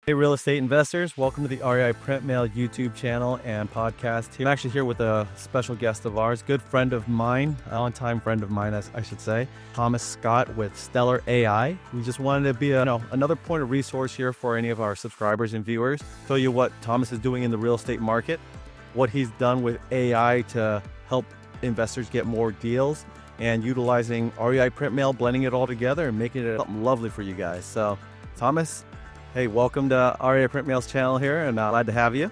Hey, real estate investors, welcome to the REIPrintMail YouTube channel and podcast. I'm actually here with a special guest of ours, good friend of mine, a long-time friend of mine, as I should say, Thomas Scott with Stellar AI. We just wanted to be another point of resource here for any of our subscribers and viewers. Tell you what Thomas is doing in the real estate market, what he's done with AI to help investors get more deals, and utilizing REIPrintMail, blending it all together and making it something lovely for you guys. So, Thomas, hey, welcome to REIPrintMail's channel here, and glad to have you.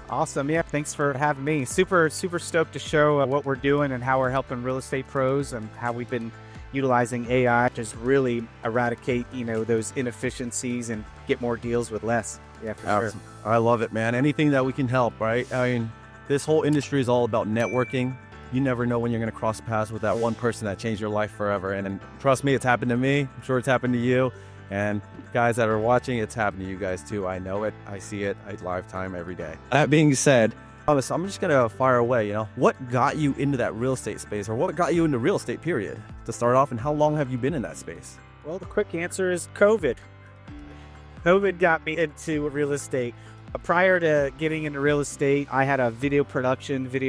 Awesome. Yeah, thanks for having me. Super stoked to show what we're doing and how we're helping real estate pros and how we've been utilizing AI to just really eradicate, those inefficiencies and get more deals with less. Yeah, for Awesome. sure. I love it, man. Anything that we can help, right? I mean, this whole industry is all about networking. You never know when you're going to cross paths with that one person that changed your life forever. And trust me, it's happened to me. I'm sure it's happened to you. And guys that are watching, it's happened to you guys too. I know it. I see it. I live time every day. That being said, Thomas, I'm just going to fire away. What got you into that real estate space, or what got you into real estate, period, to start off? And how long have you been in that space? Well, the quick answer is COVID. COVID got me into real estate. Prior to getting into real estate, I had a video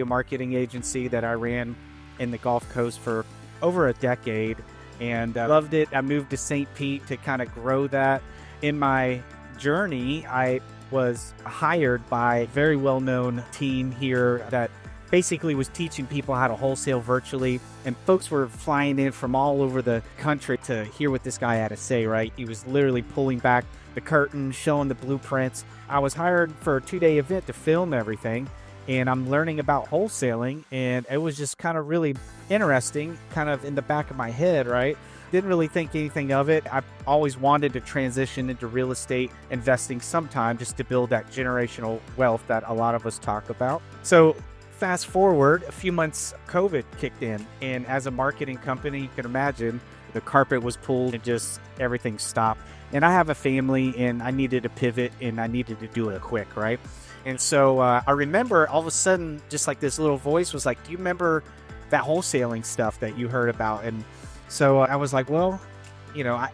marketing agency that I ran in the Gulf Coast for over a decade. And I loved it. I moved to St. Pete to kind of grow that. In my journey, I was hired by a very well-known team here that basically was teaching people how to wholesale virtually. And folks were flying in from all over the country to hear what this guy had to say, right? He was literally pulling back the curtain, showing the blueprints. I was hired for a 2-day event to film everything. And I'm learning about wholesaling, and it was just kind of really interesting, kind of in the back of my head, right? Didn't really think anything of it. I always wanted to transition into real estate investing sometime just to build that generational wealth that a lot of us talk about. So fast forward a few months, COVID kicked in, and as a marketing company, you can imagine the carpet was pulled and just everything stopped. And I have a family, and I needed to pivot, and I needed to do it quick, right? And so I remember all of a sudden, just like this little voice was like, do you remember that wholesaling stuff that you heard about? And so I was like, well,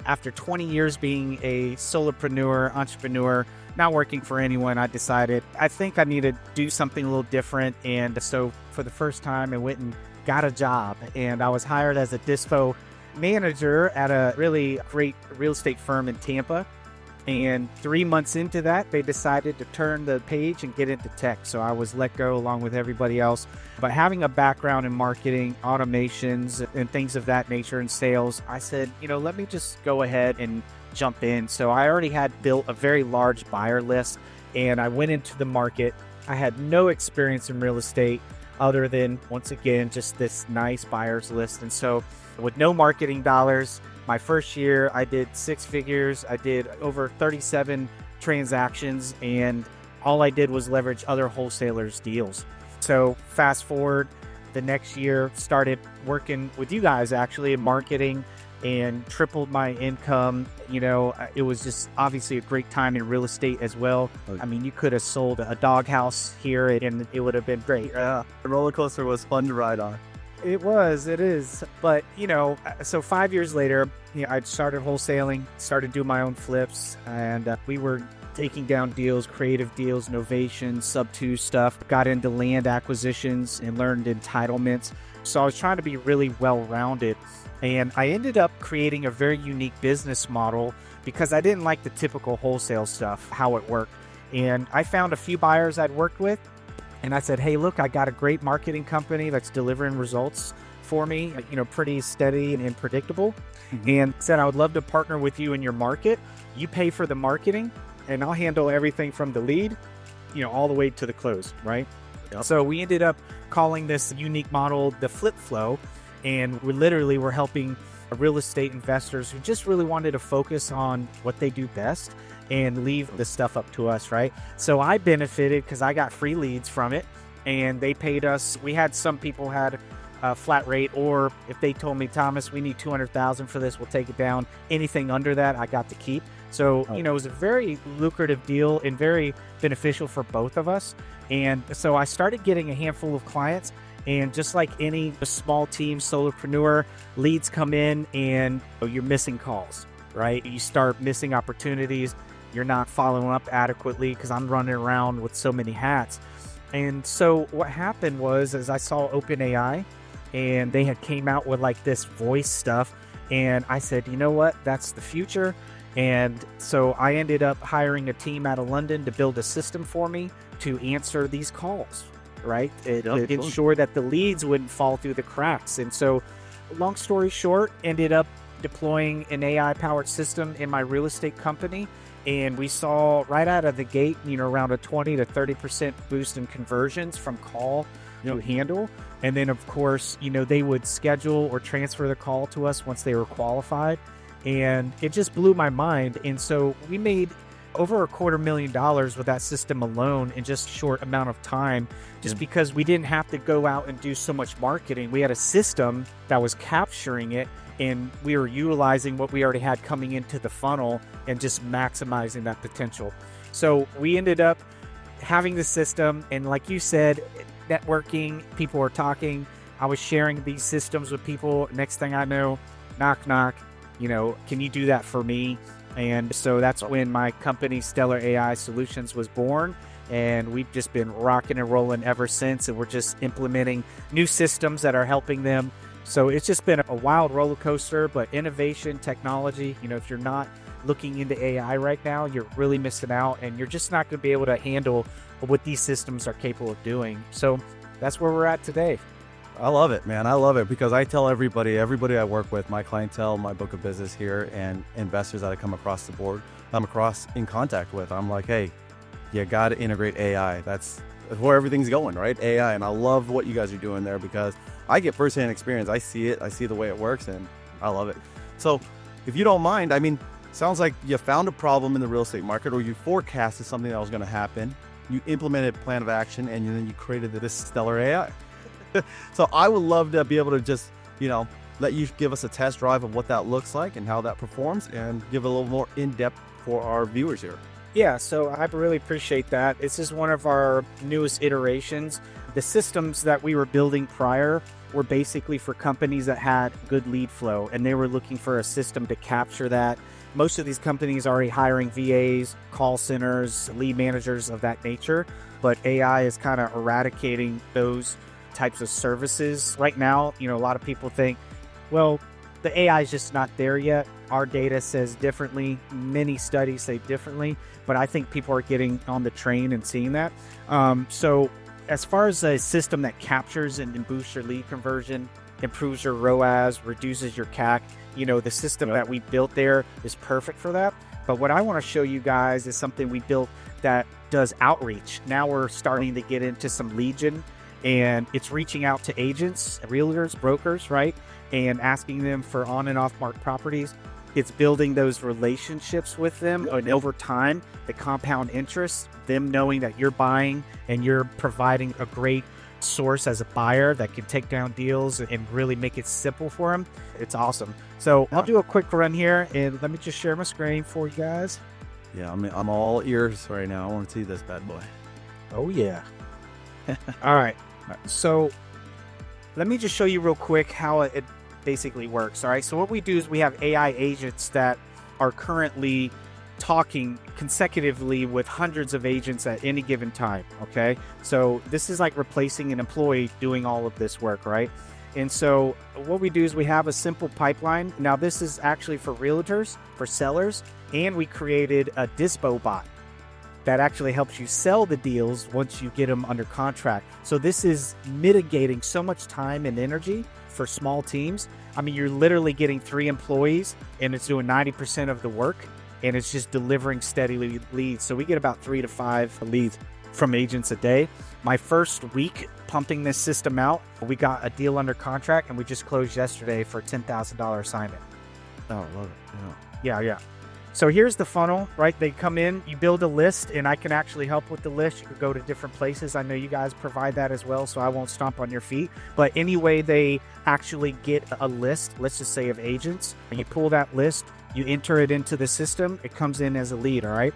after 20 years being a solopreneur, entrepreneur, not working for anyone, I decided I think I need to do something a little different. And so for the first time, I went and got a job, and I was hired as a dispo manager at a really great real estate firm in Tampa. And 3 months into that, they decided to turn the page and get into tech. So I was let go along with everybody else. But having a background in marketing, automations, and things of that nature, and sales, I said, let me just go ahead and jump in. So I already had built a very large buyer list, and I went into the market. I had no experience in real estate other than, once again, just this nice buyer's list. And so with no marketing dollars, my first year, I did 6 figures. I did over 37 transactions, and all I did was leverage other wholesalers' deals. So fast forward, the next year, started working with you guys actually in marketing and tripled my income. It was just obviously a great time in real estate as well. I mean, you could have sold a doghouse here and it would have been great. Yeah, the roller coaster was fun to ride on. It is. But, so 5 years later, I started wholesaling, started doing my own flips, and we were taking down deals, creative deals, novation, sub-2 stuff, got into land acquisitions and learned entitlements. So I was trying to be really well-rounded. And I ended up creating a very unique business model because I didn't like the typical wholesale stuff, how it worked. And I found a few buyers I'd worked with, and I said, hey, look, I got a great marketing company that's delivering results for me, pretty steady and predictable. Mm-hmm. And said, I would love to partner with you in your market. You pay for the marketing, and I'll handle everything from the lead, all the way to the close, right? Yep. So we ended up calling this unique model the flip flow. And we literally were helping real estate investors who just really wanted to focus on what they do best and leave the stuff up to us, right? So I benefited because I got free leads from it, and they paid us. We had some people had a flat rate, or if they told me, Thomas, we need $200,000 for this, we'll take it down. Anything under that, I got to keep. So, it was a very lucrative deal and very beneficial for both of us. And so I started getting a handful of clients. And just like any small team solopreneur, leads come in and you're missing calls, right? You start missing opportunities. you're not following up adequately because I'm running around with so many hats. And so what happened was, as I saw OpenAI, and they had came out with like this voice stuff, and I said, you know what, that's the future. And so I ended up hiring a team out of London to build a system for me to answer these calls, right? It ensured that the leads wouldn't fall through the cracks. And so, long story short, ended up deploying an AI-powered system in my real estate company. And we saw right out of the gate, around a 20 to 30% boost in conversions from call to handle. And then, of course, they would schedule or transfer the call to us once they were qualified. And it just blew my mind. And so we made over $250,000 with that system alone in just a short amount of time, just because we didn't have to go out and do so much marketing. We had a system that was capturing it, and we were utilizing what we already had coming into the funnel and just maximizing that potential. So we ended up having the system, and like you said, networking, people were talking. I was sharing these systems with people. Next thing I know, knock, knock, can you do that for me? And so that's when my company, Stellar AI Solutions, was born. And we've just been rocking and rolling ever since. And we're just implementing new systems that are helping them. So it's just been a wild roller coaster, but innovation, technology, if you're not looking into AI right now, you're really missing out, and you're just not going to be able to handle what these systems are capable of doing. So that's where we're at today. I love it, man. I love it because I tell everybody I work with, my clientele, my book of business here, and investors that I come across the board, in contact with, I'm like, hey, you got to integrate AI. That's where everything's going, right? AI. And I love what you guys are doing there because I get firsthand experience. I see it. I see the way it works, and I love it. So if you don't mind, sounds like you found a problem in the real estate market, or you forecasted something that was going to happen. You implemented a plan of action, and then you created this Stellar AI. So I would love to be able to just, let you give us a test drive of what that looks like and how that performs, and give a little more in-depth for our viewers here. Yeah, so I really appreciate that. This is one of our newest iterations. The systems that we were building prior were basically for companies that had good lead flow, and they were looking for a system to capture that. Most of these companies are already hiring VAs, call centers, lead managers of that nature, but AI is kind of eradicating those types of services. Right now, a lot of people think, well, the AI is just not there yet. Our data says differently. Many studies say differently, but I think people are getting on the train and seeing that. So as far as a system that captures and boosts your lead conversion, improves your ROAS, reduces your CAC, the system that we built there is perfect for that. But what I want to show you guys is something we built that does outreach. Now we're starting to get into some lead gen, and it's reaching out to agents, realtors, brokers, right? And asking them for on and off market properties. It's building those relationships with them, and over time, the compound interest, them knowing that you're buying and you're providing a great source as a buyer that can take down deals and really make it simple for them. It's awesome. So I'll do a quick run here, and let me just share my screen for you guys. Yeah, I'm all ears right now. I want to see this bad boy. Oh yeah. All right. So let me just show you real quick how it basically works. All right. So what we do is we have AI agents that are currently talking consecutively with hundreds of agents at any given time. Okay. So this is like replacing an employee doing all of this work, right? And so what we do is we have a simple pipeline. Now this is actually for realtors, for sellers, and we created a dispo bot that actually helps you sell the deals once you get them under contract. So this is mitigating so much time and energy for small teams. You're literally getting 3 employees and it's doing 90% of the work, and it's just delivering steady leads. So we get about 3 to 5 leads from agents a day. My first week pumping this system out, we got a deal under contract, and we just closed yesterday for a $10,000 assignment. Oh, I love it. Yeah. So here's the funnel, right? They come in, you build a list, and I can actually help with the list. You could go to different places. I know you guys provide that as well, so I won't stomp on your feet. But anyway, they actually get a list, let's just say of agents, and you pull that list, you enter it into the system, it comes in as a lead, all right?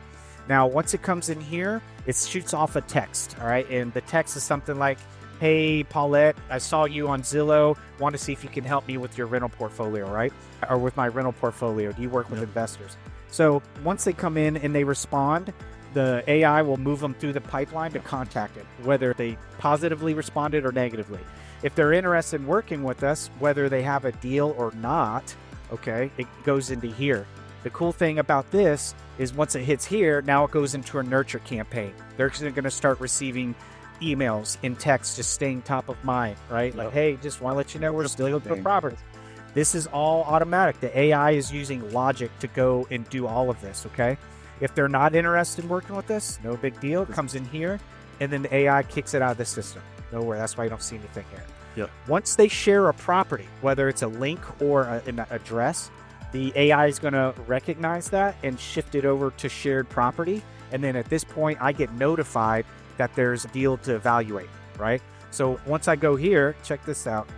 Now, once it comes in here, it shoots off a text, all right? And the text is something like, hey, Paulette, I saw you on Zillow, want to see if you can help me with your rental portfolio, right? Or with my rental portfolio. Do you work with investors? So once they come in and they respond, the AI will move them through the pipeline to contact it, whether they positively responded or negatively. If they're interested in working with us, whether they have a deal or not, okay, it goes into here. The cool thing about this is once it hits here, now it goes into a nurture campaign. They're going to start receiving emails and texts, just staying top of mind, right? Like, hey, just want to let you know we're still looking for properties. This is all automatic. The AI is using logic to go and do all of this, okay? If they're not interested in working with us, no big deal. It comes in here, and then the AI kicks it out of the system. Nowhere. That's why you don't see anything here. Yep. Once they share a property, whether it's a link or an address, the AI is going to recognize that and shift it over to shared property. And then at this point, I get notified that there's a deal to evaluate, right? So once I go here, check this out,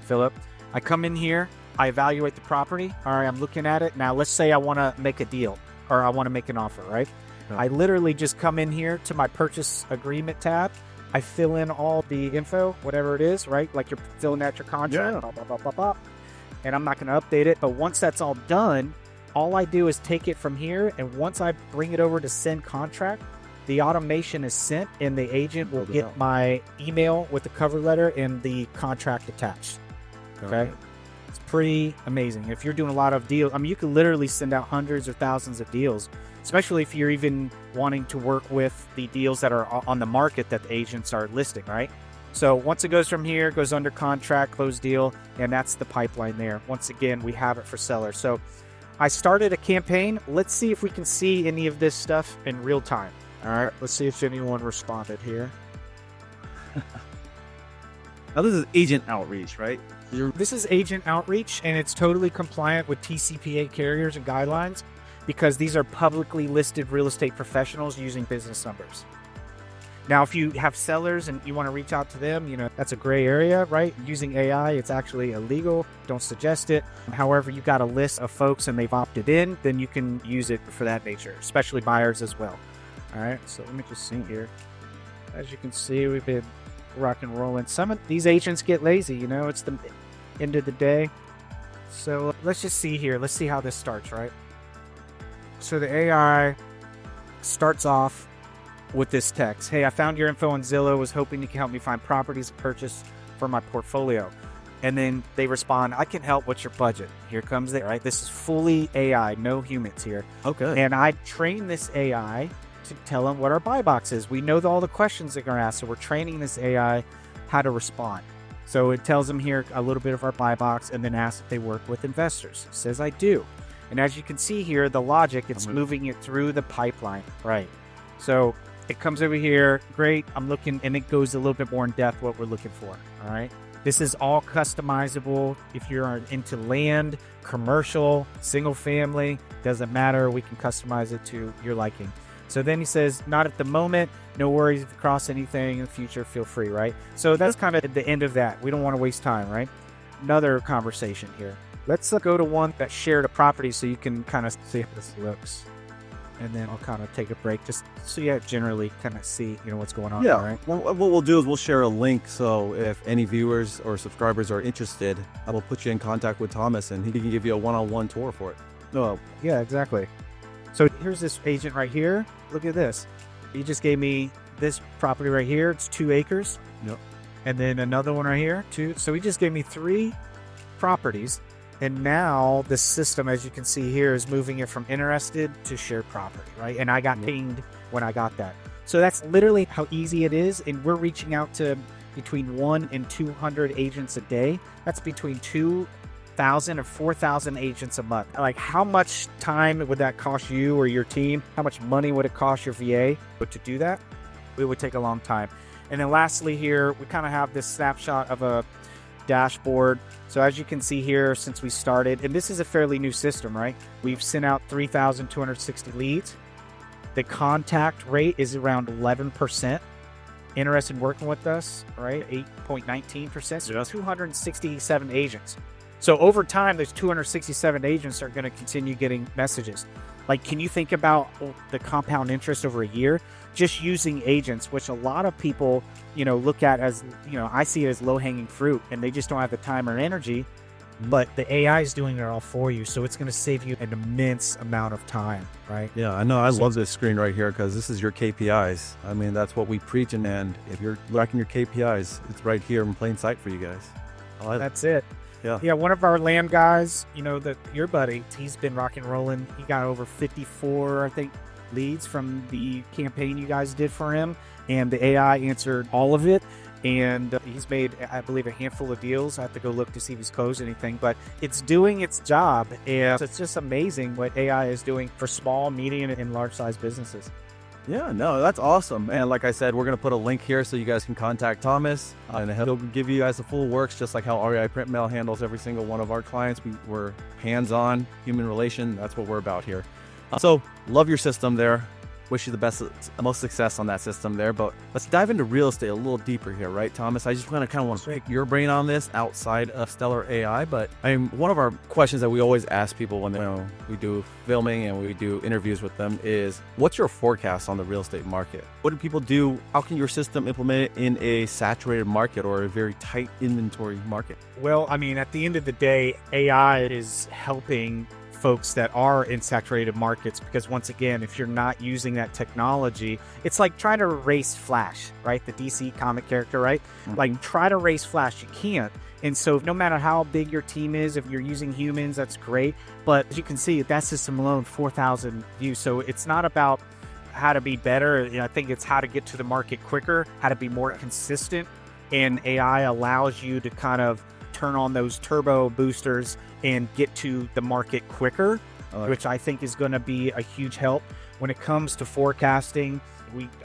Phillip. I come in here, I evaluate the property. All right, I'm looking at it. Now, let's say I want to make a deal or I want to make an offer, right? Yeah. I literally just come in here to my purchase agreement tab. I fill in all the info, whatever it is, right? Like you're filling out your contract, blah, blah, blah, blah, blah. And I'm not going to update it. But once that's all done, all I do is take it from here. And once I bring it over to send contract, the automation is sent and the agent will get my email with the cover letter and the contract attached. Okay. It's pretty amazing. If you're doing a lot of deals, I mean, you can literally send out hundreds or thousands of deals, especially if you're even wanting to work with the deals that are on the market that the agents are listing, right? So once it goes from here, it goes under contract, close deal, and that's the pipeline there. Once again, we have it for sellers. So I started a campaign. Let's see if we can see any of this stuff in real time. All right, let's see if anyone responded here. Now this is agent outreach, right? This is agent outreach, and it's totally compliant with TCPA carriers and guidelines because these are publicly listed real estate professionals using business numbers. Now, if you have sellers and you want to reach out to them, you know, that's a gray area, right? Using AI, it's actually illegal. Don't suggest it. However, you got a list of folks and they've opted in, then you can use it for that nature, especially buyers as well. All right, so let me just see here. As you can see, we've been rock and rolling. Some of these agents get lazy, you know, it's the end of the day. So let's just see here. Let's see how this starts, right? So the AI starts off with this text. Hey, I found your info on Zillow, was hoping you can help me find properties to purchase for my portfolio. And then they respond, I can help. What's your budget? Here comes it, right? This is fully AI, no humans here. Okay. And I train this AI to tell them what our buy box is. We know all the questions they're going to ask, so we're training this AI how to respond. So it tells them here a little bit of our buy box and then asks if they work with investors. It says I do. And as you can see here, the logic, it's moving it through the pipeline, right? So it comes over here, great, I'm looking, and it goes a little bit more in depth what we're looking for, all right? This is all customizable. If you're into land, commercial, single family, doesn't matter, we can customize it to your liking. So then he says, not at the moment, no worries, if you cross anything in the future, feel free, right? So that's kind of the end of that. We don't want to waste time, right? Another conversation here. Let's go to one that shared a property so you can kind of see how this looks. And then I'll kind of take a break just so you generally kind of see, you know, what's going on. Yeah. All right? Well, what we'll do is we'll share a link. So if any viewers or subscribers are interested, I will put you in contact with Thomas and he can give you a one-on-one tour for it. No. Yeah, exactly. So here's this agent right here. Look at this. He just gave me this property right here. It's 2 acres. Yep. And then another one right here, 2. So he just gave me 3 properties. And now the system, as you can see here, is moving it from interested to shared property, right? And I got pinged when I got that. So that's literally how easy it is. And we're reaching out to between 1 and 200 agents a day. That's between 2,000 or 4,000 agents a month. Like, how much time would that cost you or your team? How much money would it cost your VA? But to do that, it would take a long time. And then lastly here, we kind of have this snapshot of a dashboard. So as you can see here, since we started, and this is a fairly new system, right? We've sent out 3,260 leads. The contact rate is around 11%. Interested in working with us, right? 8.19%. So that's 267 agents. So over time, those 267 agents are going to continue getting messages. Like, can you think about the compound interest over a year? Just using agents, which a lot of people, you know, look at as, you know, I see it as low-hanging fruit, and they just don't have the time or energy. but the AI is doing it all for you. So it's going to save you an immense amount of time, right? Yeah, I know. I love this screen right here because this is your KPIs. I mean, that's what we preach. And if you're lacking your KPIs, it's right here in plain sight for you guys. That's it. Yeah. Yeah, one of our Lamb guys, your buddy, he's been rock and rolling. He got over 54, I think, leads from the campaign you guys did for him. And the AI answered all of it. And he's made, I believe, a handful of deals. I have to go look to see if he's closed anything, but it's doing its job. And it's just amazing what AI is doing for small, medium, and large-sized businesses. Yeah, no, that's awesome. And like I said, we're going to put a link here so you guys can contact Thomas. And he'll give you guys the full works, just like how REIPrintMail handles every single one of our clients. We're hands-on, human relation. That's what we're about here. So love your system there. Wish you the best, most success on that system there. But let's dive into real estate a little deeper here, right, Thomas? I just want to pick your brain on this outside of Stellar AI. But one of our questions that we always ask people when we do filming and we do interviews with them is, what's your forecast on the real estate market? What do people do? How can your system implement it in a saturated market or a very tight inventory market? Well, at the end of the day, AI is helping folks that are in saturated markets, because once again, if you're not using that technology, it's like trying to race Flash, right? The DC comic character, right? Mm-hmm. Like, try to race Flash, you can't. And so no matter how big your team is, if you're using humans, that's great. But as you can see, that system alone, 4,000 views. So it's not about how to be better. I think it's how to get to the market quicker, how to be more consistent. And AI allows you to kind of turn on those turbo boosters and get to the market quicker, which I think is going to be a huge help. When it comes to forecasting,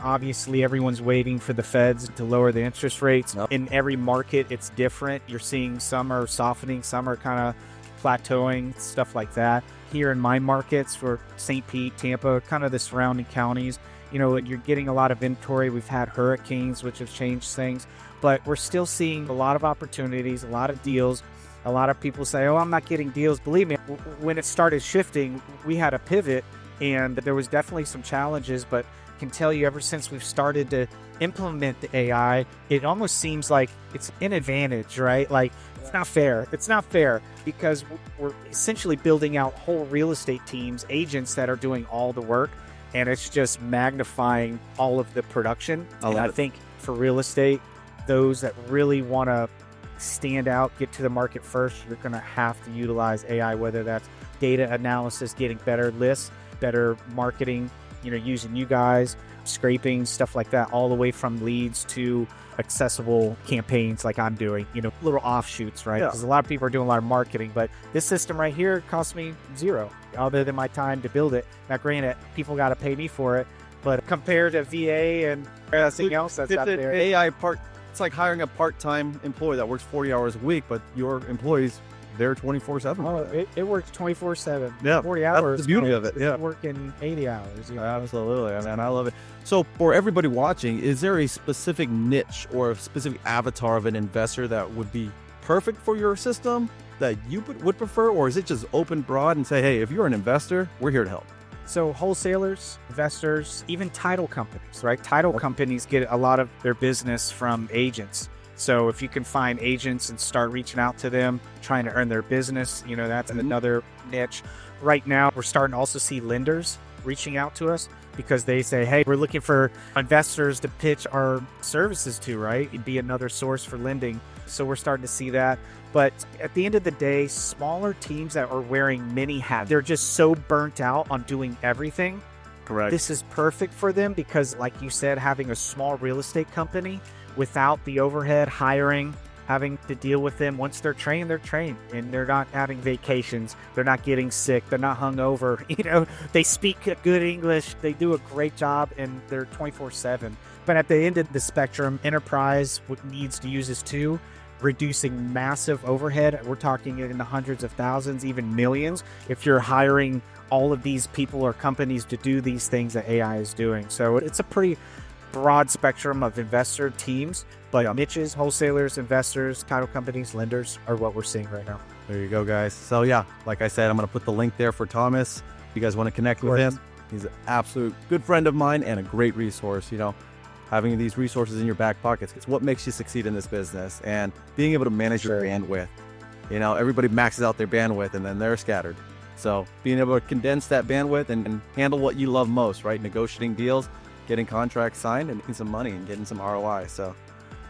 everyone's waiting for the feds to lower the interest rates. Yep. In every market, it's different. You're seeing some are softening, some are kind of plateauing, stuff like that. Here in my markets for St. Pete, Tampa, kind of the surrounding counties, you're getting a lot of inventory. We've had hurricanes, which have changed things, but we're still seeing a lot of opportunities, a lot of deals. A lot of people say, I'm not getting deals. Believe me, when it started shifting, we had a pivot and there was definitely some challenges, but can tell you ever since we've started to implement the AI, it almost seems like it's an advantage, right? Like, it's not fair. It's not fair because we're essentially building out whole real estate teams, agents that are doing all the work, and it's just magnifying all of the production. I think for real estate, those that really want to stand out, get to the market first, you're going to have to utilize AI, whether that's data analysis, getting better lists, better marketing, using you guys, scraping, stuff like that, all the way from leads to accessible campaigns like I'm doing, little offshoots, right? Because a lot of people are doing a lot of marketing, but this system right here cost me zero other than my time to build it. Now, granted, people got to pay me for it, but compared to VA and everything else that's out there, AI part. It's like hiring a part-time employee that works 40 hours a week, but your employees, they're 24/7. Oh, it works 24/7. Yeah, 40 hours. That's the beauty of it. Yeah, working 80 hours. Absolutely, man. I love it. So for everybody watching, is there a specific niche or a specific avatar of an investor that would be perfect for your system that you would prefer, or is it just open broad and say, hey, if you're an investor, we're here to help? So wholesalers, investors, even title companies, right? Title companies get a lot of their business from agents. So if you can find agents and start reaching out to them, trying to earn their business, that's another niche. Right now, we're starting to also see lenders reaching out to us because they say, hey, we're looking for investors to pitch our services to, right? It'd be another source for lending. So we're starting to see that. But at the end of the day, smaller teams that are wearing many hats, they're just so burnt out on doing everything. Correct. This is perfect for them because, like you said, having a small real estate company without the overhead, hiring, having to deal with them. Once they're trained, and they're not having vacations. They're not getting sick. They're not hungover. They speak good English. They do a great job, and they're 24/7. But at the end of the spectrum, enterprise needs to use this too, reducing massive overhead. We're talking in the hundreds of thousands, even millions, if you're hiring all of these people or companies to do these things that AI is doing. So it's a pretty broad spectrum of investor teams, but niches, wholesalers, investors, title companies, lenders are what we're seeing right now. There you go, guys. So yeah, like I said, I'm going to put the link there for Thomas. If you guys want to connect with him, he's an absolute good friend of mine and a great resource. Having these resources in your back pockets, it's what makes you succeed in this business, and being able to manage your bandwidth. everybody maxes out their bandwidth and then they're scattered. So being able to condense that bandwidth and handle what you love most, right? Negotiating deals, getting contracts signed, and getting some money and getting some ROI. So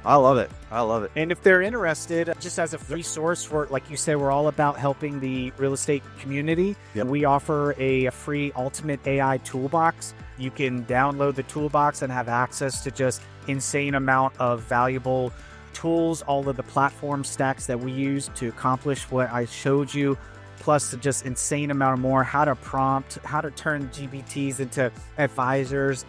I love it. I love it. And if they're interested, just as a free source for, like you say, we're all about helping the real estate community. Yep. We offer a free ultimate AI toolbox. You can download the toolbox and have access to just insane amount of valuable tools, all of the platform stacks that we use to accomplish what I showed you, plus just insane amount of more, how to prompt, how to turn GPTs into advisors,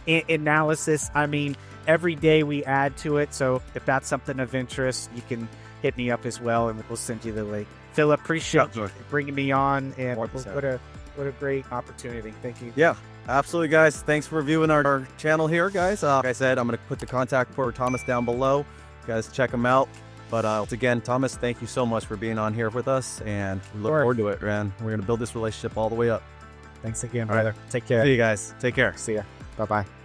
analysis. I mean, every day we add to it. So if that's something of interest, you can hit me up as well and we'll send you the link. Phillip, appreciate you bringing me on, and what a great opportunity. Thank you. Yeah, absolutely, guys. Thanks for viewing our channel here, guys. Like I said, I'm going to put the contact for Thomas down below. You guys check him out. But once again, Thomas, thank you so much for being on here with us, and we look forward to it, man. We're going to build this relationship all the way up. Thanks again, brother. Take care. See you guys. Take care. See ya. Bye-bye.